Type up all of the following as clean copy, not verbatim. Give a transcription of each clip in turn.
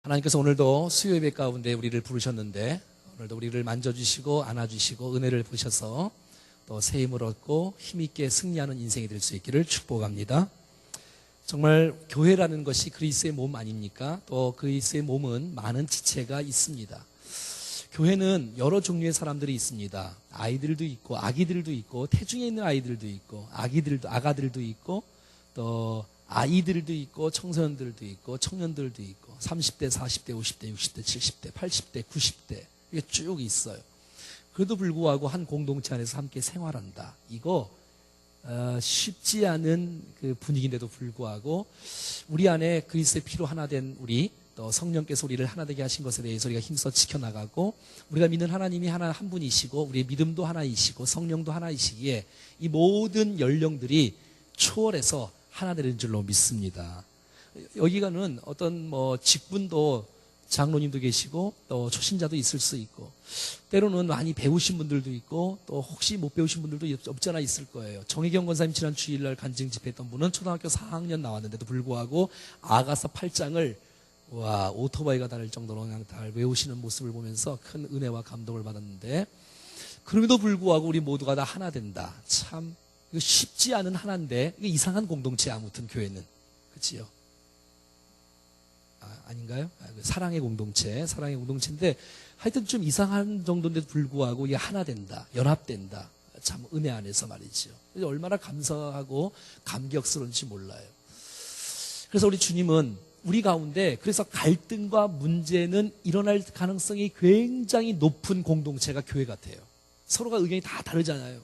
하나님께서 오늘도 수요 예배 가운데 우리를 부르셨는데 오늘도 우리를 만져주시고 안아주시고 은혜를 부으셔서 또 새 힘을 얻고 힘있게 승리하는 인생이 될 수 있기를 축복합니다. 정말 교회라는 것이 그리스도의 몸 아닙니까? 또 그리스도의 몸은 많은 지체가 있습니다. 교회는 여러 종류의 사람들이 있습니다. 아이들도 있고 아기들도 있고 태중에 있는 아이들도 있고 아가들도 있고 또 아이들도 있고 청소년들도 있고 청년들도 있고 30대, 40대, 50대, 60대, 70대, 80대, 90대 이게 쭉 있어요. 그래도 불구하고 한 공동체 안에서 함께 생활한다. 이거 쉽지 않은 그 분위기인데도 불구하고 우리 안에 그리스도의 피로 하나 된 우리 또 성령께서 우리를 하나 되게 하신 것에 대해서 우리가 힘써 지켜나가고 우리가 믿는 하나님이 한 분이시고 우리의 믿음도 하나이시고 성령도 하나이시기에 이 모든 연령들이 초월해서 하나 되는 줄로 믿습니다. 여기가는 어떤 직분도 장로님도 계시고 또 초신자도 있을 수 있고 때로는 많이 배우신 분들도 있고 또 혹시 못 배우신 분들도 없지 않아 있을 거예요. 정혜경 권사님 지난 주일날 간증 집회했던 분은 초등학교 4학년 나왔는데도 불구하고 아가서 8장을 오토바이가 다닐 정도로 그냥 다 외우시는 모습을 보면서 큰 은혜와 감동을 받았는데 그럼에도 불구하고 우리 모두가 다 하나 된다. 참 이거 쉽지 않은 하나인데 이게 이상한 공동체 아무튼 교회는 그치요? 아닌가요? 사랑의 공동체인데 하여튼 좀 이상한 정도인데도 불구하고 이게 하나 된다, 연합된다. 참 은혜 안에서 말이죠. 얼마나 감사하고 감격스러운지 몰라요. 그래서 우리 주님은 우리 가운데 그래서 갈등과 문제는 일어날 가능성이 굉장히 높은 공동체가 교회 같아요. 서로가 의견이 다 다르잖아요.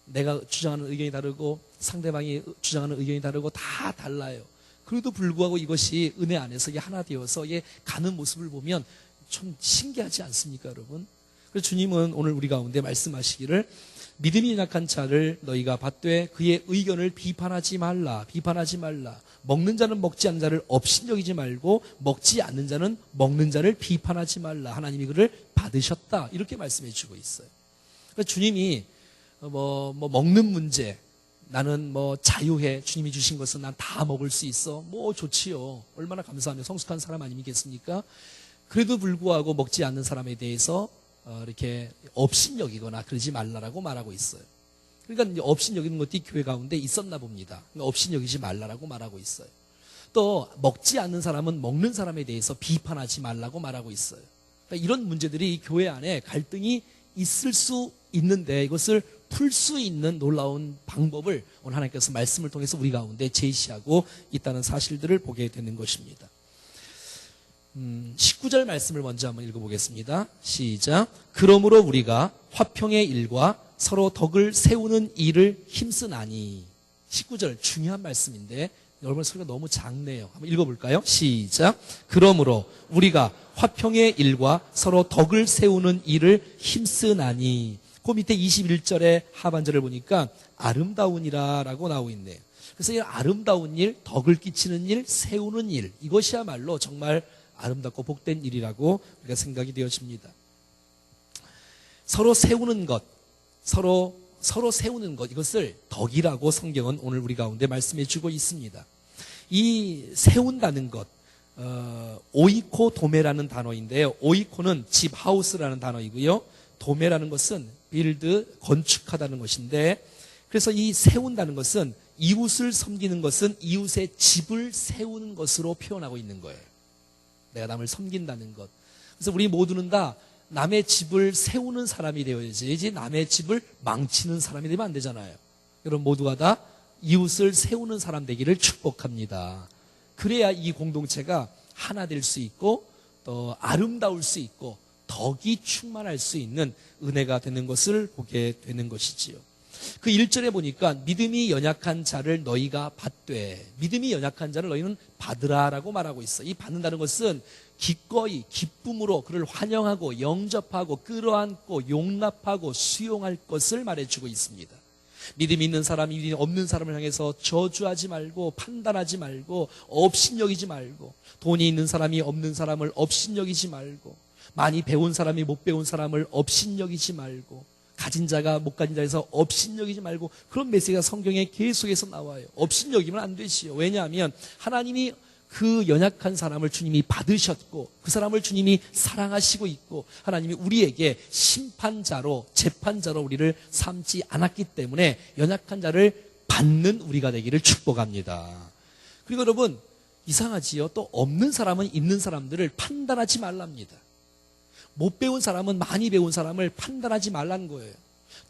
내가 주장하는 의견이 다르고 상대방이 주장하는 의견이 다르고 다 달라요. 그래도 불구하고 이것이 은혜 안에서 이게 하나 되어서 이게 가는 모습을 보면 좀 신기하지 않습니까, 여러분? 그래서 주님은 오늘 우리 가운데 말씀하시기를 믿음이 약한 자를 너희가 받되 그의 의견을 비판하지 말라. 먹는 자는 먹지 않는 자를 업신여기지 말고 먹지 않는 자는 먹는 자를 비판하지 말라. 하나님이 그를 받으셨다. 이렇게 말씀해 주고 있어요. 그러니까 주님이 먹는 문제 나는 자유해. 주님이 주신 것은 난 다 먹을 수 있어. 좋지요. 얼마나 감사하며 성숙한 사람 아니겠습니까? 그래도 불구하고 먹지 않는 사람에 대해서 이렇게 업신여기거나 그러지 말라라고 말하고 있어요. 그러니까 업신여기는 것도 이 교회 가운데 있었나 봅니다. 그러니까 업신여기지 말라라고 말하고 있어요. 또 먹지 않는 사람은 먹는 사람에 대해서 비판하지 말라고 말하고 있어요. 그러니까 이런 문제들이 이 교회 안에 갈등이 있을 수 있는데 이것을 풀 수 있는 놀라운 방법을 오늘 하나님께서 말씀을 통해서 우리 가운데 제시하고 있다는 사실들을 보게 되는 것입니다. 19절 말씀을 먼저 한번 읽어보겠습니다. 시작. 그러므로 우리가 화평의 일과 서로 덕을 세우는 일을 힘쓰나니. 19절 중요한 말씀인데 여러분 소리가 너무 작네요. 한번 읽어볼까요? 시작. 그러므로 우리가 화평의 일과 서로 덕을 세우는 일을 힘쓰나니. 그 밑에 21절의 하반절을 보니까 아름다운이라고 나오고 있네요. 그래서 이 아름다운 일, 덕을 끼치는 일, 세우는 일 이것이야말로 정말 아름답고 복된 일이라고 우리가 생각이 되어집니다. 서로 세우는 것, 서로 세우는 것 이것을 덕이라고 성경은 오늘 우리 가운데 말씀해 주고 있습니다. 이 세운다는 것 오이코 도메라는 단어인데요. 오이코는 집 하우스라는 단어이고요. 도메라는 것은 빌드 건축하다는 것인데 그래서 이 세운다는 것은 이웃을 섬기는 것은 이웃의 집을 세우는 것으로 표현하고 있는 거예요. 내가 남을 섬긴다는 것. 그래서 우리 모두는 다 남의 집을 세우는 사람이 되어야지 남의 집을 망치는 사람이 되면 안 되잖아요. 여러분 모두가 다 이웃을 세우는 사람 되기를 축복합니다. 그래야 이 공동체가 하나 될 수 있고 또 아름다울 수 있고 덕이 충만할 수 있는 은혜가 되는 것을 보게 되는 것이지요. 그 1절에 보니까 믿음이 연약한 자를 너희가 받되 믿음이 연약한 자를 너희는 받으라라고 말하고 있어요. 이 받는다는 것은 기꺼이 기쁨으로 그를 환영하고 영접하고 끌어안고 용납하고 수용할 것을 말해주고 있습니다. 믿음이 있는 사람이 믿음이 없는 사람을 향해서 저주하지 말고 판단하지 말고 업신여기지 말고 돈이 있는 사람이 없는 사람을 업신여기지 말고 많이 배운 사람이 못 배운 사람을 업신여기지 말고 가진 자가 못 가진 자에서 업신여기지 말고 그런 메시지가 성경에 계속해서 나와요. 업신여기면 안 되지요. 왜냐하면 하나님이 그 연약한 사람을 주님이 받으셨고 그 사람을 주님이 사랑하시고 있고 하나님이 우리에게 심판자로 재판자로 우리를 삼지 않았기 때문에 연약한 자를 받는 우리가 되기를 축복합니다. 그리고 여러분 이상하지요? 또 없는 사람은 있는 사람들을 판단하지 말랍니다. 못 배운 사람은 많이 배운 사람을 판단하지 말라는 거예요.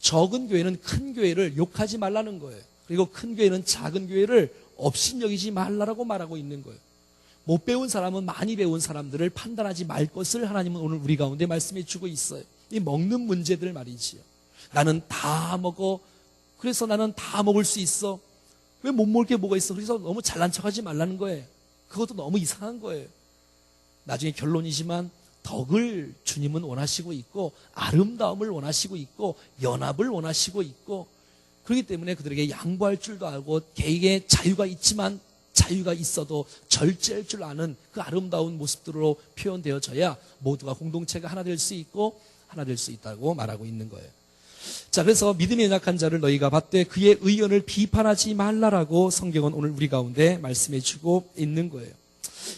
적은 교회는 큰 교회를 욕하지 말라는 거예요. 그리고 큰 교회는 작은 교회를 업신여기지 말라라고 말하고 있는 거예요. 못 배운 사람은 많이 배운 사람들을 판단하지 말 것을 하나님은 오늘 우리 가운데 말씀해 주고 있어요. 이 먹는 문제들 말이지요. 나는 다 먹어. 그래서 나는 다 먹을 수 있어. 왜 못 먹을 게 뭐가 있어? 그래서 너무 잘난 척하지 말라는 거예요. 그것도 너무 이상한 거예요. 나중에 결론이지만 덕을 주님은 원하시고 있고 아름다움을 원하시고 있고 연합을 원하시고 있고 그렇기 때문에 그들에게 양보할 줄도 알고 개인의 자유가 있지만 자유가 있어도 절제할 줄 아는 그 아름다운 모습들로 표현되어져야 모두가 공동체가 하나 될 수 있고 하나 될 수 있다고 말하고 있는 거예요. 자, 그래서 믿음이 연약한 자를 너희가 받되 그의 의견을 비판하지 말라라고 성경은 오늘 우리 가운데 말씀해 주고 있는 거예요.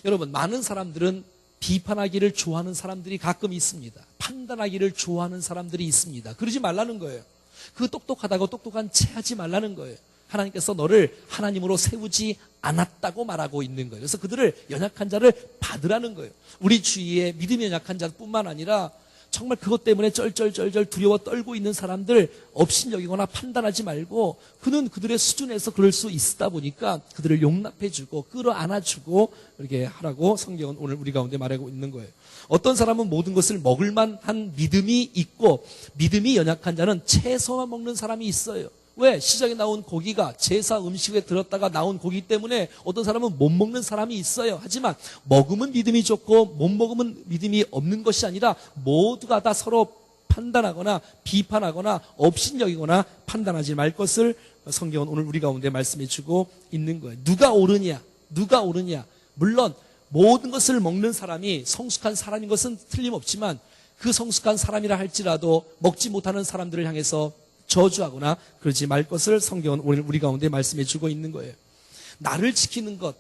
여러분, 많은 사람들은 비판하기를 좋아하는 사람들이 가끔 있습니다. 판단하기를 좋아하는 사람들이 있습니다. 그러지 말라는 거예요. 그 똑똑하다고 똑똑한 채 하지 말라는 거예요. 하나님께서 너를 하나님으로 세우지 않았다고 말하고 있는 거예요. 그래서 그들을 연약한 자를 받으라는 거예요. 우리 주위에 믿음이 연약한 자뿐만 아니라 정말 그것 때문에 쩔쩔쩔쩔 두려워 떨고 있는 사람들 업신여기거나 판단하지 말고 그는 그들의 수준에서 그럴 수 있다 보니까 그들을 용납해주고 끌어안아주고 이렇게 하라고 성경은 오늘 우리 가운데 말하고 있는 거예요. 어떤 사람은 모든 것을 먹을 만한 믿음이 있고 믿음이 연약한 자는 채소만 먹는 사람이 있어요. 왜? 시장에 나온 고기가 제사 음식에 들었다가 나온 고기 때문에 어떤 사람은 못 먹는 사람이 있어요. 하지만 먹으면 믿음이 좋고 못 먹으면 믿음이 없는 것이 아니라 모두가 다 서로 판단하거나 비판하거나 업신여기거나 판단하지 말 것을 성경은 오늘 우리 가운데 말씀해 주고 있는 거예요. 누가 옳으냐? 누가 옳으냐? 물론 모든 것을 먹는 사람이 성숙한 사람인 것은 틀림없지만 그 성숙한 사람이라 할지라도 먹지 못하는 사람들을 향해서 저주하거나 그러지 말 것을 성경은 오늘 우리 가운데 말씀해 주고 있는 거예요. 나를 지키는 것,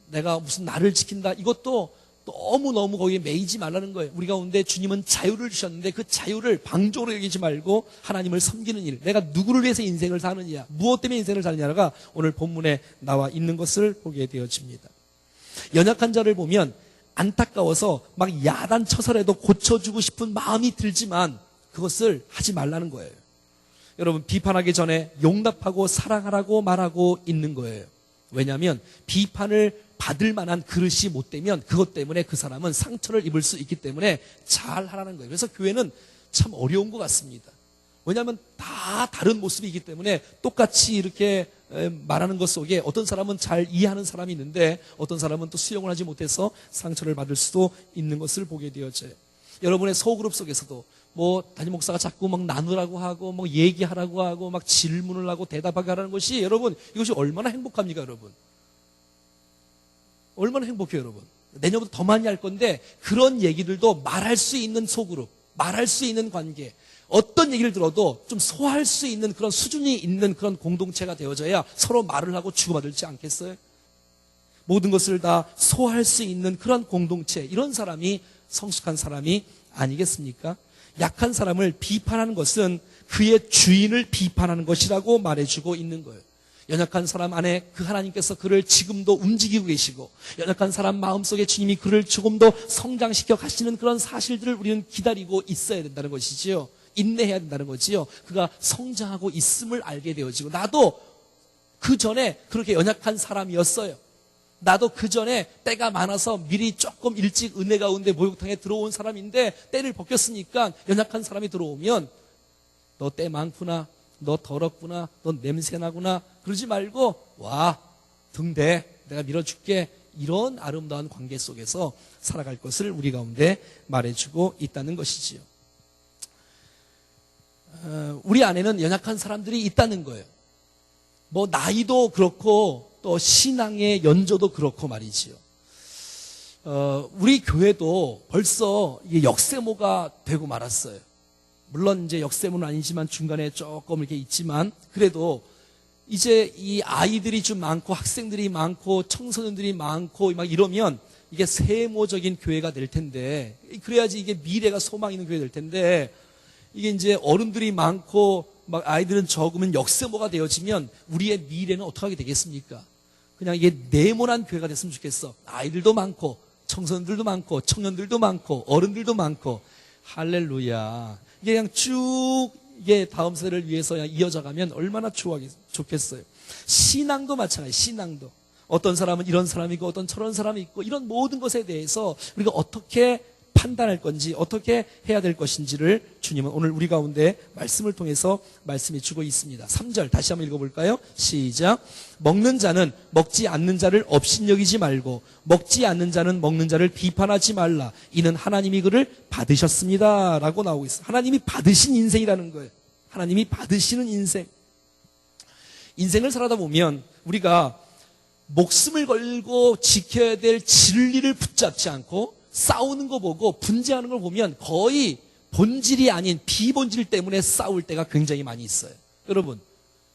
내가 무슨 나를 지킨다, 이것도 너무너무 거기에 매이지 말라는 거예요. 우리 가운데 주님은 자유를 주셨는데 그 자유를 방종으로 여기지 말고 하나님을 섬기는 일, 내가 누구를 위해서 인생을 사느냐, 무엇 때문에 인생을 사느냐가 오늘 본문에 나와 있는 것을 보게 되어집니다. 연약한 자를 보면 안타까워서 막 야단쳐서라도 고쳐주고 싶은 마음이 들지만 그것을 하지 말라는 거예요. 여러분, 비판하기 전에 용납하고 사랑하라고 말하고 있는 거예요. 왜냐하면 비판을 받을 만한 그릇이 못 되면 그것 때문에 그 사람은 상처를 입을 수 있기 때문에 잘 하라는 거예요. 그래서 교회는 참 어려운 것 같습니다. 왜냐하면 다 다른 모습이기 때문에 똑같이 이렇게 말하는 것 속에 어떤 사람은 잘 이해하는 사람이 있는데 어떤 사람은 또 수용을 하지 못해서 상처를 받을 수도 있는 것을 보게 되어져요. 여러분의 소그룹 속에서도 뭐 담임 목사가 자꾸 막 나누라고 하고 뭐 얘기하라고 하고 막 질문을 하고 대답하게 하라는 것이 여러분 이것이 얼마나 행복합니까 여러분? 얼마나 행복해요 여러분? 내년부터 더 많이 할 건데 그런 얘기들도 말할 수 있는 소그룹, 말할 수 있는 관계, 어떤 얘기를 들어도 좀 소화할 수 있는 그런 수준이 있는 그런 공동체가 되어져야 서로 말을 하고 주고받을지 않겠어요? 모든 것을 다 소화할 수 있는 그런 공동체, 이런 사람이 성숙한 사람이 아니겠습니까? 약한 사람을 비판하는 것은 그의 주인을 비판하는 것이라고 말해주고 있는 거예요. 연약한 사람 안에 그 하나님께서 그를 지금도 움직이고 계시고 연약한 사람 마음속에 주님이 그를 조금 더 성장시켜 가시는 그런 사실들을 우리는 기다리고 있어야 된다는 것이지요. 인내해야 된다는 거지요. 그가 성장하고 있음을 알게 되어지고 나도 그 전에 그렇게 연약한 사람이었어요. 나도 그 전에 때가 많아서 미리 조금 일찍 은혜 가운데 목욕탕에 들어온 사람인데 때를 벗겼으니까 연약한 사람이 들어오면 너 때 많구나, 너 더럽구나, 너 냄새나구나 그러지 말고 와 등대 내가 밀어줄게, 이런 아름다운 관계 속에서 살아갈 것을 우리 가운데 말해주고 있다는 것이지요. 우리 안에는 연약한 사람들이 있다는 거예요. 뭐 나이도 그렇고 또 신앙의 연조도 그렇고 말이지요. 우리 교회도 벌써 이게 역세모가 되고 말았어요. 물론 이제 역세모는 아니지만 중간에 조금 이렇게 있지만 그래도 이제 이 아이들이 좀 많고 학생들이 많고 청소년들이 많고 막 이러면 이게 세모적인 교회가 될 텐데, 그래야지 이게 미래가 소망 있는 교회가 될 텐데, 이게 이제 어른들이 많고 막 아이들은 적으면 역세모가 되어지면 우리의 미래는 어떻게 하게 되겠습니까? 그냥 이게 네모난 교회가 됐으면 좋겠어. 아이들도 많고 청소년들도 많고 청년들도 많고 어른들도 많고. 할렐루야. 이게 그냥 쭉 이게 다음 세대를 위해서 그냥 이어져 가면 얼마나 좋겠어요. 신앙도 마찬가지. 신앙도 어떤 사람은 이런 사람이고 어떤 저런 사람이 있고, 이런 모든 것에 대해서 우리가 어떻게 판단할 건지, 어떻게 해야 될 것인지를 주님은 오늘 우리 가운데 말씀을 통해서 말씀해 주고 있습니다. 3절 다시 한번 읽어볼까요? 시작. 먹는 자는 먹지 않는 자를 업신여기지 말고 먹지 않는 자는 먹는 자를 비판하지 말라. 이는 하나님이 그를 받으셨습니다 라고 나오고 있어요. 하나님이 받으신 인생이라는 거예요. 하나님이 받으시는 인생. 인생을 살아다 보면 우리가 목숨을 걸고 지켜야 될 진리를 붙잡지 않고 싸우는 거 보고 분쟁하는 걸 보면 거의 본질이 아닌 비본질 때문에 싸울 때가 굉장히 많이 있어요. 여러분,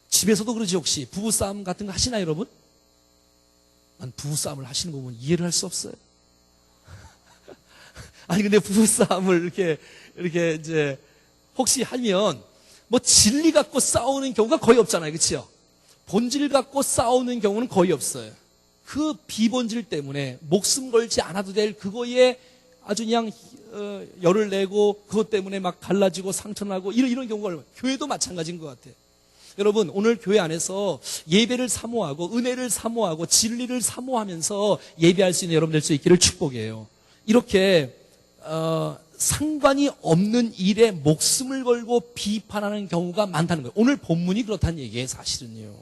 집에서도 그러지 혹시 부부싸움 같은 거 하시나요, 여러분? 난 부부싸움을 하시는 거 보면 이해를 할 수 없어요. 아니, 근데 부부싸움을 이렇게 이제 혹시 하면 뭐 진리 갖고 싸우는 경우가 거의 없잖아요. 그렇죠? 본질 갖고 싸우는 경우는 거의 없어요. 그 비본질 때문에 목숨 걸지 않아도 될 그거에 아주 그냥 열을 내고 그것 때문에 막 갈라지고 상처나고 이런 경우가 교회도 마찬가지인 것 같아요. 여러분, 오늘 교회 안에서 예배를 사모하고 은혜를 사모하고 진리를 사모하면서 예배할 수 있는 여러분 될 수 있기를 축복해요. 이렇게 상관이 없는 일에 목숨을 걸고 비판하는 경우가 많다는 거예요. 오늘 본문이 그렇다는 얘기예요, 사실은요.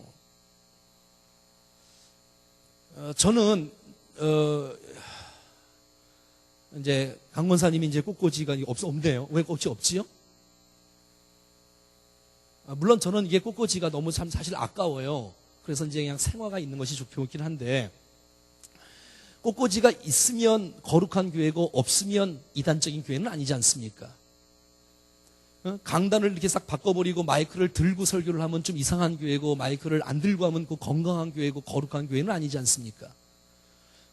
저는 이제 강권사님이 이제 꽃꽂이가 없네요. 왜 꽃이 없지요? 물론 저는 이게 꽃꽂이가 너무 참 사실 아까워요. 그래서 이제 그냥 생화가 있는 것이 좋긴 한데, 꽃꽂이가 있으면 거룩한 교회고 없으면 이단적인 교회는 아니지 않습니까? 강단을 이렇게 싹 바꿔버리고 마이크를 들고 설교를 하면 좀 이상한 교회고, 마이크를 안 들고 하면 그 건강한 교회고 거룩한 교회는 아니지 않습니까?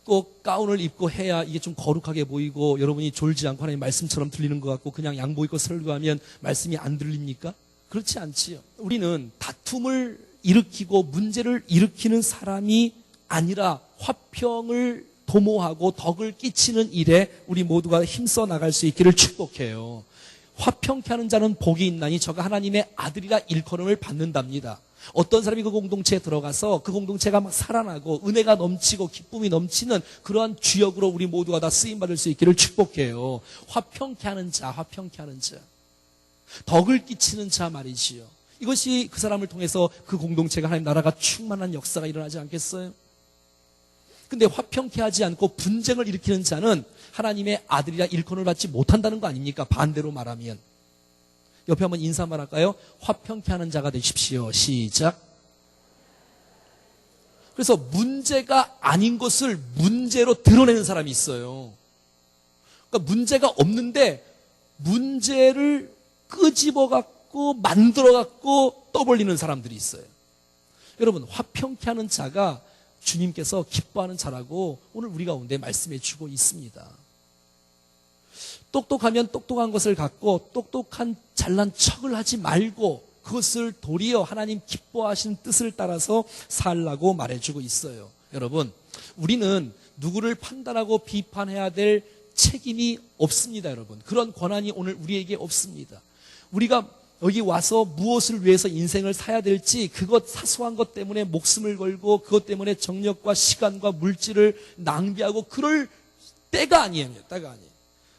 꼭 가운을 입고 해야 이게 좀 거룩하게 보이고 여러분이 졸지 않고 하나님 말씀처럼 들리는 것 같고, 그냥 양복 입고 설교하면 말씀이 안 들립니까? 그렇지 않지요. 우리는 다툼을 일으키고 문제를 일으키는 사람이 아니라 화평을 도모하고 덕을 끼치는 일에 우리 모두가 힘써 나갈 수 있기를 축복해요. 화평케 하는 자는 복이 있나니 저가 하나님의 아들이라 일컬음을 받는답니다. 어떤 사람이 그 공동체에 들어가서 그 공동체가 막 살아나고 은혜가 넘치고 기쁨이 넘치는 그러한 주역으로 우리 모두가 다 쓰임받을 수 있기를 축복해요. 화평케 하는 자, 화평케 하는 자, 덕을 끼치는 자 말이지요. 이것이 그 사람을 통해서 그 공동체가 하나님 나라가 충만한 역사가 일어나지 않겠어요? 근데 화평케 하지 않고 분쟁을 일으키는 자는 하나님의 아들이라 일컬음을 받지 못한다는 거 아닙니까? 반대로 말하면. 옆에 한번 인사 한번 할까요? 화평케 하는 자가 되십시오. 시작. 그래서 문제가 아닌 것을 문제로 드러내는 사람이 있어요. 그러니까 문제가 없는데 문제를 끄집어갖고 만들어갖고 떠벌리는 사람들이 있어요. 여러분, 화평케 하는 자가 주님께서 기뻐하는 자라고 오늘 우리 가운데 말씀해 주고 있습니다. 똑똑하면 똑똑한 것을 갖고 똑똑한 잘난 척을 하지 말고 그것을 도리어 하나님 기뻐하시는 뜻을 따라서 살라고 말해주고 있어요. 여러분, 우리는 누구를 판단하고 비판해야 될 책임이 없습니다. 여러분, 그런 권한이 오늘 우리에게 없습니다. 우리가 여기 와서 무엇을 위해서 인생을 사야 될지, 그것 사소한 것 때문에 목숨을 걸고 그것 때문에 정력과 시간과 물질을 낭비하고 그럴 때가 아니에요. 때가 아니에요.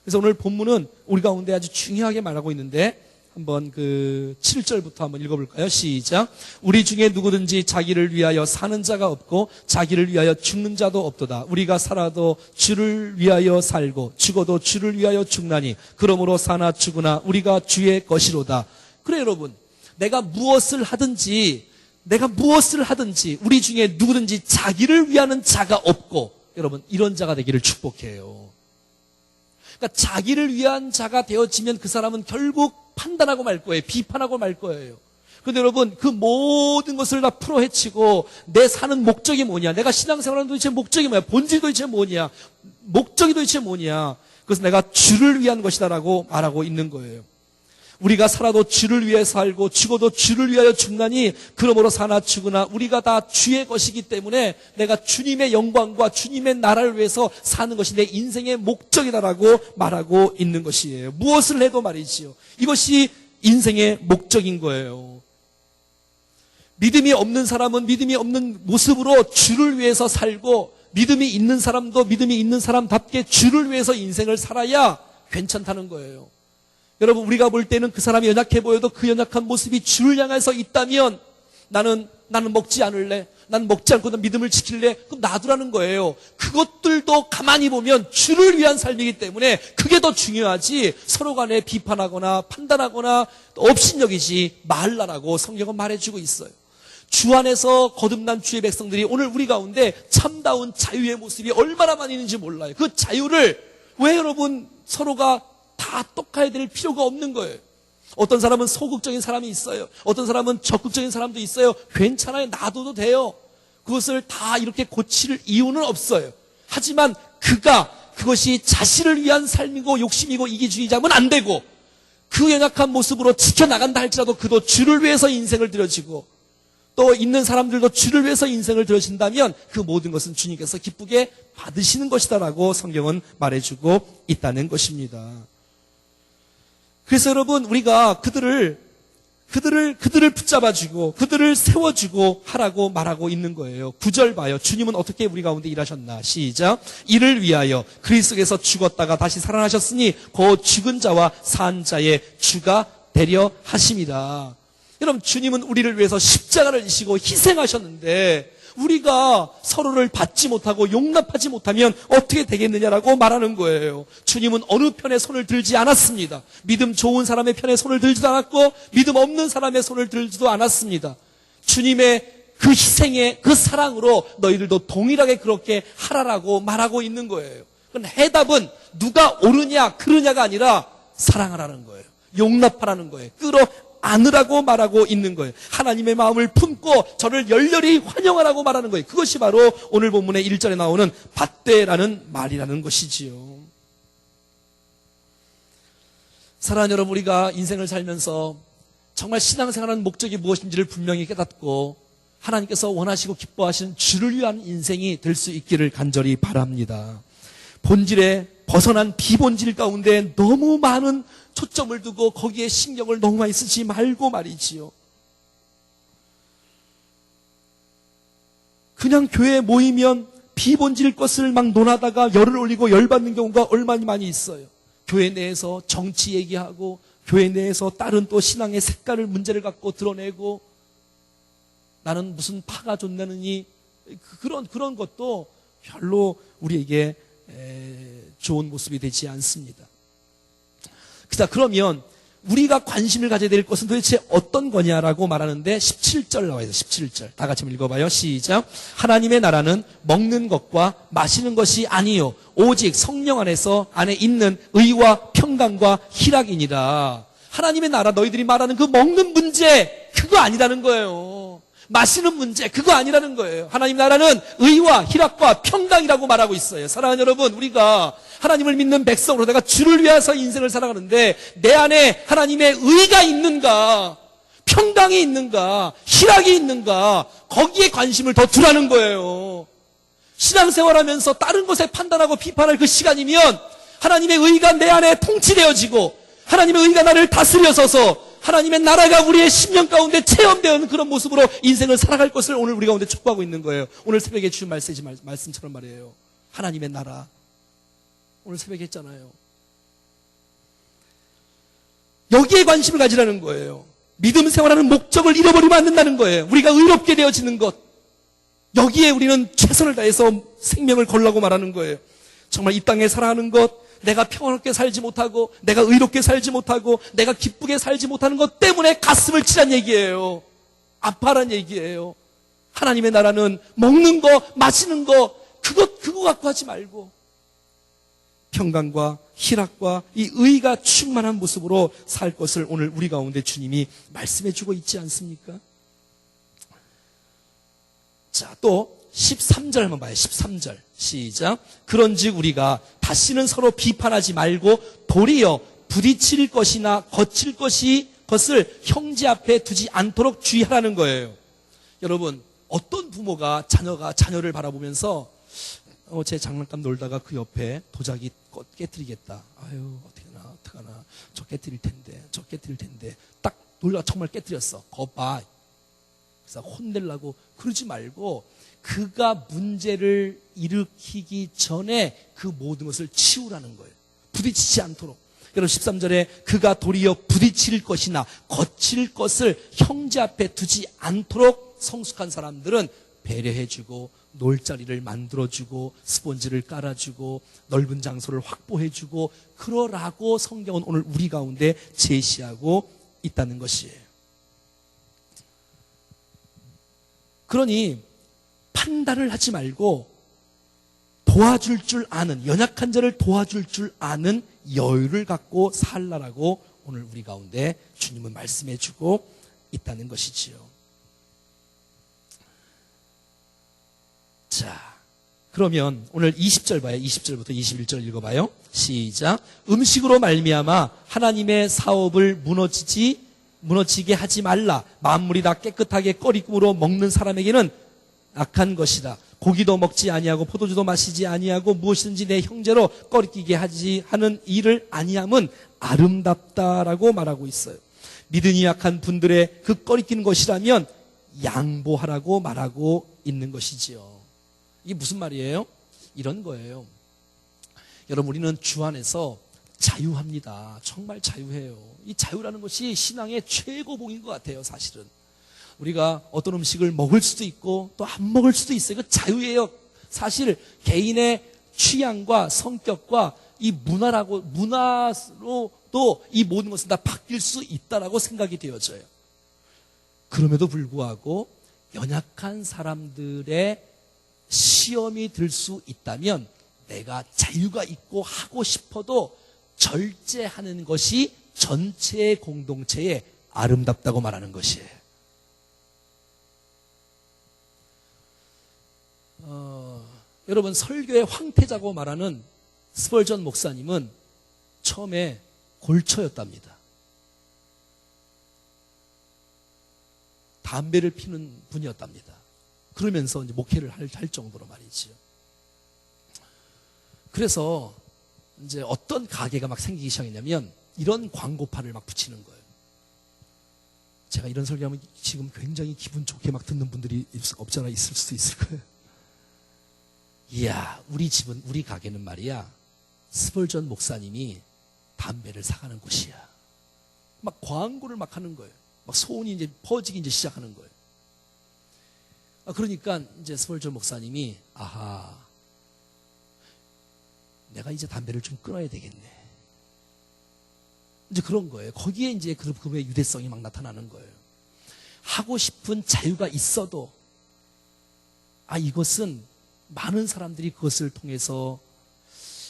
그래서 오늘 본문은 우리 가운데 아주 중요하게 말하고 있는데, 한번 그 7절부터 한번 읽어볼까요? 시작. 우리 중에 누구든지 자기를 위하여 사는 자가 없고 자기를 위하여 죽는 자도 없도다. 우리가 살아도 주를 위하여 살고 죽어도 주를 위하여 죽나니 그러므로 사나 죽으나 우리가 주의 것이로다. 그래, 여러분, 내가 무엇을 하든지 우리 중에 누구든지 자기를 위하는 자가 없고, 여러분, 이런 자가 되기를 축복해요. 그러니까 자기를 위한 자가 되어지면 그 사람은 결국 판단하고 말 거예요. 비판하고 말 거예요. 그런데 여러분, 그 모든 것을 다 풀어헤치고 내 사는 목적이 뭐냐, 내가 신앙생활하는 도대체 목적이 뭐냐, 본질이 도대체 뭐냐, 목적이 도대체 뭐냐, 그것은 내가 주를 위한 것이다라고 말하고 있는 거예요. 우리가 살아도 주를 위해 살고 죽어도 주를 위하여 죽나니 그러므로 사나 죽으나 우리가 다 주의 것이기 때문에 내가 주님의 영광과 주님의 나라를 위해서 사는 것이 내 인생의 목적이다라고 말하고 있는 것이에요. 무엇을 해도 말이지요. 이것이 인생의 목적인 거예요. 믿음이 없는 사람은 믿음이 없는 모습으로 주를 위해서 살고, 믿음이 있는 사람도 믿음이 있는 사람답게 주를 위해서 인생을 살아야 괜찮다는 거예요. 여러분, 우리가 볼 때는 그 사람이 연약해 보여도 그 연약한 모습이 주를 향해서 있다면 나는 먹지 않을래, 나는 먹지 않고 믿음을 지킬래, 그럼 놔두라는 거예요. 그것들도 가만히 보면 주를 위한 삶이기 때문에 그게 더 중요하지, 서로 간에 비판하거나 판단하거나 업신여기지 말라라고 성경은 말해주고 있어요. 주 안에서 거듭난 주의 백성들이 오늘 우리 가운데 참다운 자유의 모습이 얼마나 많이 있는지 몰라요. 그 자유를 왜 여러분 서로가 다 똑같아야 될 필요가 없는 거예요. 어떤 사람은 소극적인 사람이 있어요. 어떤 사람은 적극적인 사람도 있어요. 괜찮아요. 놔둬도 돼요. 그것을 다 이렇게 고칠 이유는 없어요. 하지만 그것이 자신을 위한 삶이고 욕심이고 이기주의자면 안 되고, 그 연약한 모습으로 지켜나간다 할지라도 그도 주를 위해서 인생을 들여지고, 또 있는 사람들도 주를 위해서 인생을 들여진다면 그 모든 것은 주님께서 기쁘게 받으시는 것이다라고 성경은 말해주고 있다는 것입니다. 그래서 여러분, 우리가 그들을 붙잡아주고 그들을 세워주고 하라고 말하고 있는 거예요. 9절 봐요. 주님은 어떻게 우리 가운데 일하셨나? 시작. 이를 위하여 그리스도께서 죽었다가 다시 살아나셨으니 그 죽은 자와 산 자의 주가 되려 하심이라. 여러분, 주님은 우리를 위해서 십자가를 지시고 희생하셨는데 우리가 서로를 받지 못하고 용납하지 못하면 어떻게 되겠느냐라고 말하는 거예요. 주님은 어느 편에 손을 들지 않았습니다. 믿음 좋은 사람의 편에 손을 들지도 않았고 믿음 없는 사람의 손을 들지도 않았습니다. 주님의 그 희생의 그 사랑으로 너희들도 동일하게 그렇게 하라라고 말하고 있는 거예요. 그럼 해답은 누가 옳으냐 그르냐가 아니라 사랑하라는 거예요. 용납하라는 거예요. 안으라고 말하고 있는 거예요. 하나님의 마음을 품고 저를 열렬히 환영하라고 말하는 거예요. 그것이 바로 오늘 본문의 1절에 나오는 받되라는 말이라는 것이지요. 사랑하는 여러분, 우리가 인생을 살면서 정말 신앙생활하는 목적이 무엇인지를 분명히 깨닫고 하나님께서 원하시고 기뻐하시는 주를 위한 인생이 될 수 있기를 간절히 바랍니다. 본질에 벗어난 비본질 가운데 너무 많은 초점을 두고 거기에 신경을 너무 많이 쓰지 말고 말이지요. 그냥 교회에 모이면 비본질 것을 막 논하다가 열을 올리고 열받는 경우가 얼마나 많이 있어요. 교회 내에서 정치 얘기하고 교회 내에서 다른 또 신앙의 색깔을 문제를 갖고 드러내고 나는 무슨 파가 좋냐느니 그런 것도 별로 우리에게 좋은 모습이 되지 않습니다. 자, 그러면 우리가 관심을 가져야 될 것은 도대체 어떤 거냐라고 말하는데 17절 나와요. 17절 다 같이 한번 읽어봐요. 시작. 하나님의 나라는 먹는 것과 마시는 것이 아니요 오직 성령 안에 있는 의와 평강과 희락이니라. 하나님의 나라, 너희들이 말하는 그 먹는 문제 그거 아니라는 거예요. 마시는 문제 그거 아니라는 거예요. 하나님 나라는 의와 희락과 평강이라고 말하고 있어요. 사랑하는 여러분, 우리가 하나님을 믿는 백성으로 내가 주를 위해서 인생을 살아가는데 내 안에 하나님의 의가 있는가, 평강이 있는가, 희락이 있는가, 거기에 관심을 더 두라는 거예요. 신앙생활하면서 다른 것에 판단하고 비판할 그 시간이면 하나님의 의가 내 안에 통치되어지고 하나님의 의가 나를 다스려서서 하나님의 나라가 우리의 심령 가운데 체험되는 그런 모습으로 인생을 살아갈 것을 오늘 우리 가운데 촉구하고 있는 거예요. 오늘 새벽에 주신 말씀처럼 말이에요. 하나님의 나라. 오늘 새벽에 했잖아요. 여기에 관심을 가지라는 거예요. 믿음 생활하는 목적을 잃어버리면 안 된다는 거예요. 우리가 의롭게 되어지는 것. 여기에 우리는 최선을 다해서 생명을 걸라고 말하는 거예요. 정말 이 땅에 살아가는 것, 내가 평안롭게 살지 못하고 내가 의롭게 살지 못하고 내가 기쁘게 살지 못하는 것 때문에 가슴을 치란 얘기예요. 아파란 얘기예요. 하나님의 나라는 먹는 거 마시는 거 그거 갖고 하지 말고 평강과 희락과 이 의가 충만한 모습으로 살 것을 오늘 우리 가운데 주님이 말씀해 주고 있지 않습니까? 자, 또 13절 한번 봐요. 13절 시작. 그런즉 우리가 다시는 서로 비판하지 말고 도리어 부딪힐 것이나 거칠 것을 형제 앞에 두지 않도록 주의하라는 거예요. 여러분, 어떤 부모가 자녀가 자녀를 바라보면서 제 장난감 놀다가 그 옆에 도자기 깨뜨리겠다. 아유, 어떡하나. 저 깨뜨릴 텐데. 딱 놀다가 정말 깨뜨렸어. 거 봐. 그래서 혼내려고 그러지 말고 그가 문제를 일으키기 전에 그 모든 것을 치우라는 거예요. 부딪히지 않도록. 여러분 13절에 그가 도리어 부딪힐 것이나 거칠 것을 형제 앞에 두지 않도록 성숙한 사람들은 배려해주고 놀자리를 만들어주고 스폰지를 깔아주고 넓은 장소를 확보해주고 그러라고 성경은 오늘 우리 가운데 제시하고 있다는 것이에요. 그러니 판단을 하지 말고 도와줄 줄 아는, 연약한 자를 도와줄 줄 아는 여유를 갖고 살라라고 오늘 우리 가운데 주님은 말씀해 주고 있다는 것이지요. 자, 그러면 오늘 20절 봐요. 20절부터 21절 읽어봐요. 시작. 음식으로 말미암아 하나님의 사업을 무너지게 하지 말라. 만물이 다 깨끗하게 꺼리꿈으로 먹는 사람에게는 악한 것이다. 고기도 먹지 아니하고 포도주도 마시지 아니하고 무엇이든지 내 형제로 꺼리끼게 하는 일을 아니함은 아름답다라고 말하고 있어요. 믿음이 약한 분들의 그 꺼리끼는 것이라면 양보하라고 말하고 있는 것이지요. 이게 무슨 말이에요? 이런 거예요. 여러분, 우리는 주 안에서 자유합니다. 정말 자유해요. 이 자유라는 것이 신앙의 최고봉인 것 같아요, 사실은. 우리가 어떤 음식을 먹을 수도 있고 또 안 먹을 수도 있어요. 이거 자유예요. 사실 개인의 취향과 성격과 이 문화로도 이 모든 것은 다 바뀔 수 있다라고 생각이 되어져요. 그럼에도 불구하고 연약한 사람들의 시험이 들 수 있다면 내가 자유가 있고 하고 싶어도 절제하는 것이 전체의 공동체에 아름답다고 말하는 것이에요. 여러분, 설교의 황태자고 말하는 스펄전 목사님은 처음에 골처였답니다. 담배를 피는 분이었답니다. 그러면서 이제 목회를 할 정도로 말이지요. 그래서 이제 어떤 가게가 막 생기기 시작했냐면 이런 광고판을 막 붙이는 거예요. 제가 이런 설교하면 지금 굉장히 기분 좋게 막 듣는 분들이 없지 않아 있을 수도 있을 거예요. 이야, 우리 집은, 우리 가게는 말이야, 스펄전 목사님이 담배를 사가는 곳이야. 막 광고를 막 하는 거예요. 막 소문이 이제 퍼지기 이제 시작하는 거예요. 그러니까 이제 스펄전 목사님이, 아하, 내가 이제 담배를 좀 끊어야 되겠네. 이제 그런 거예요. 거기에 이제 그룹의 유대성이 막 나타나는 거예요. 하고 싶은 자유가 있어도, 이것은 많은 사람들이 그것을 통해서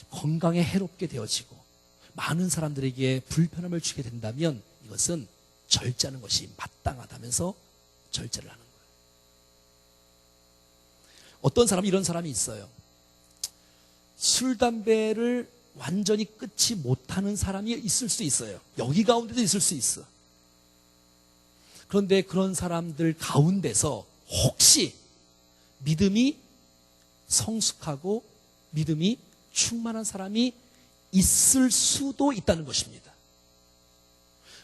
건강에 해롭게 되어지고 많은 사람들에게 불편함을 주게 된다면 이것은 절제하는 것이 마땅하다면서 절제를 하는 거예요. 어떤 사람은 이런 사람이 있어요. 술, 담배를 완전히 끊지 못하는 사람이 있을 수 있어요. 여기 가운데도 있을 수 있어. 그런데 그런 사람들 가운데서 혹시 믿음이 성숙하고 믿음이 충만한 사람이 있을 수도 있다는 것입니다.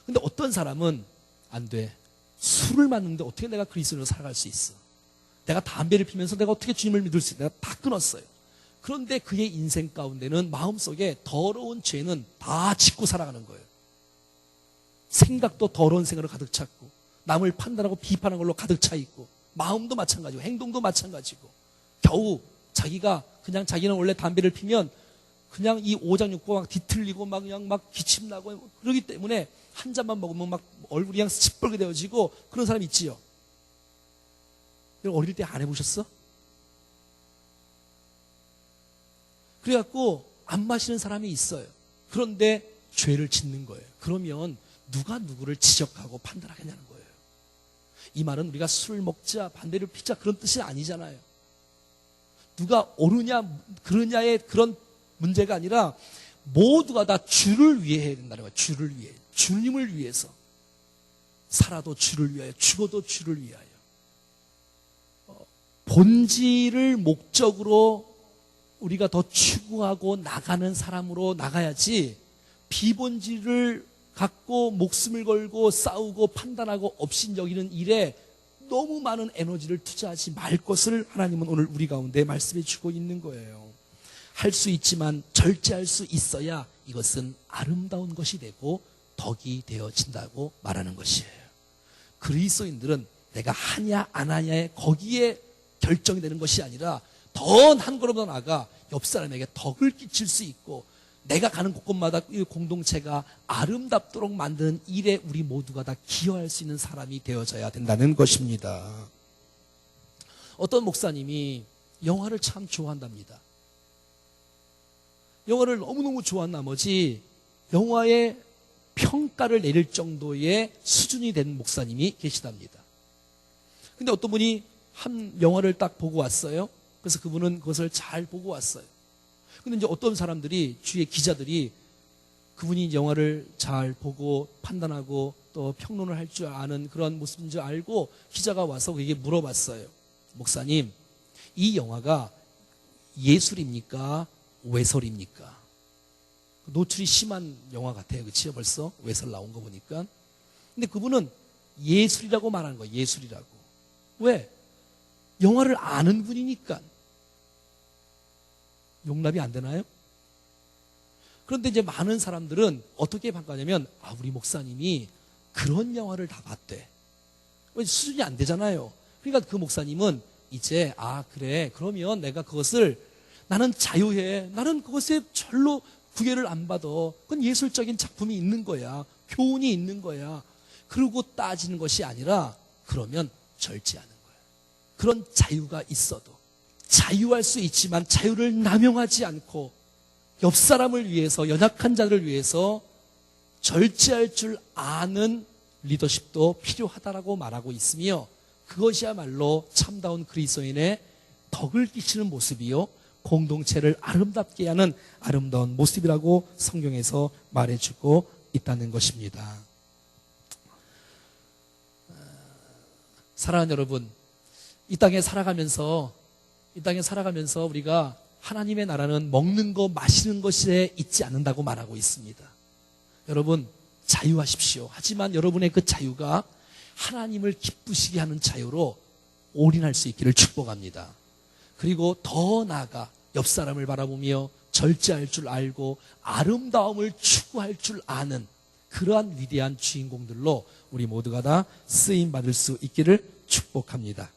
근데 어떤 사람은 안 돼. 술을 맞는데 어떻게 내가 그리스도로 살아갈 수 있어? 내가 담배를 피면서 내가 어떻게 주님을 믿을 수 있어? 내가 다 끊었어요. 그런데 그의 인생 가운데는 마음속에 더러운 죄는 다 짓고 살아가는 거예요. 생각도 더러운 생각으로 가득 찼고 남을 판단하고 비판하는 걸로 가득 차 있고 마음도 마찬가지고 행동도 마찬가지고 겨우 자기는 원래 담배를 피면 그냥 이 오장육부 막 뒤틀리고 막 그냥 막 기침 나고 그러기 때문에 한 잔만 먹으면 막 얼굴이 그냥 시뻘게 되어지고 그런 사람 있지요. 어릴 때 안 해보셨어? 그래갖고 안 마시는 사람이 있어요. 그런데 죄를 짓는 거예요. 그러면 누가 누구를 지적하고 판단하겠냐는 거예요. 이 말은 우리가 술을 먹자, 반대를 피자 그런 뜻이 아니잖아요. 누가 옳으냐 그러냐의 그런 문제가 아니라 모두가 다 주를 위해 해야 된다는 거예요. 주를 위해. 주님을 위해서. 살아도 주를 위하여, 죽어도 주를 위하여. 본질을 목적으로 우리가 더 추구하고 나가는 사람으로 나가야지, 비본질을 갖고 목숨을 걸고 싸우고 판단하고 업신여기는 일에 너무 많은 에너지를 투자하지 말 것을 하나님은 오늘 우리 가운데 말씀해 주고 있는 거예요. 할 수 있지만 절제할 수 있어야 이것은 아름다운 것이 되고 덕이 되어진다고 말하는 것이에요. 그리스도인들은 내가 하냐 안 하냐에 거기에 결정이 되는 것이 아니라 더 한 걸음 더 나아가 옆 사람에게 덕을 끼칠 수 있고 내가 가는 곳곳마다 이 공동체가 아름답도록 만드는 일에 우리 모두가 다 기여할 수 있는 사람이 되어져야 된다는 것입니다. 어떤 목사님이 영화를 참 좋아한답니다. 영화를 너무너무 좋아한 나머지 영화에 평가를 내릴 정도의 수준이 된 목사님이 계시답니다. 근데 어떤 분이 한 영화를 딱 보고 왔어요. 그래서 그분은 그것을 잘 보고 왔어요. 근데 이제 어떤 사람들이, 주위의 기자들이 그분이 영화를 잘 보고 판단하고 또 평론을 할 줄 아는 그런 모습인 줄 알고 기자가 와서 그에게 물어봤어요. 목사님, 이 영화가 예술입니까? 외설입니까? 노출이 심한 영화 같아요. 그치요? 벌써 외설 나온 거 보니까. 근데 그분은 예술이라고 말하는 거예요. 예술이라고. 왜? 영화를 아는 분이니까. 용납이 안 되나요? 그런데 이제 많은 사람들은 어떻게 평가하냐면, 우리 목사님이 그런 영화를 다 봤대. 수준이 안 되잖아요. 그러니까 그 목사님은 이제, 그래. 그러면 내가 그것을, 나는 자유해. 나는 그것에 절로 구애를 안 받아. 그건 예술적인 작품이 있는 거야. 교훈이 있는 거야. 그러고 따지는 것이 아니라, 그러면 절제하는 거야. 그런 자유가 있어도. 자유할 수 있지만 자유를 남용하지 않고 옆 사람을 위해서, 연약한 자를 위해서 절제할 줄 아는 리더십도 필요하다라고 말하고 있으며, 그것이야말로 참다운 그리스도인의 덕을 끼치는 모습이요, 공동체를 아름답게 하는 아름다운 모습이라고 성경에서 말해주고 있다는 것입니다. 사랑하는 여러분, 이 땅에 살아가면서 우리가 하나님의 나라는 먹는 것, 마시는 것에 있지 않는다고 말하고 있습니다. 여러분, 자유하십시오. 하지만 여러분의 그 자유가 하나님을 기쁘시게 하는 자유로 올인할 수 있기를 축복합니다. 그리고 더 나아가 옆 사람을 바라보며 절제할 줄 알고 아름다움을 추구할 줄 아는 그러한 위대한 주인공들로 우리 모두가 다 쓰임 받을 수 있기를 축복합니다.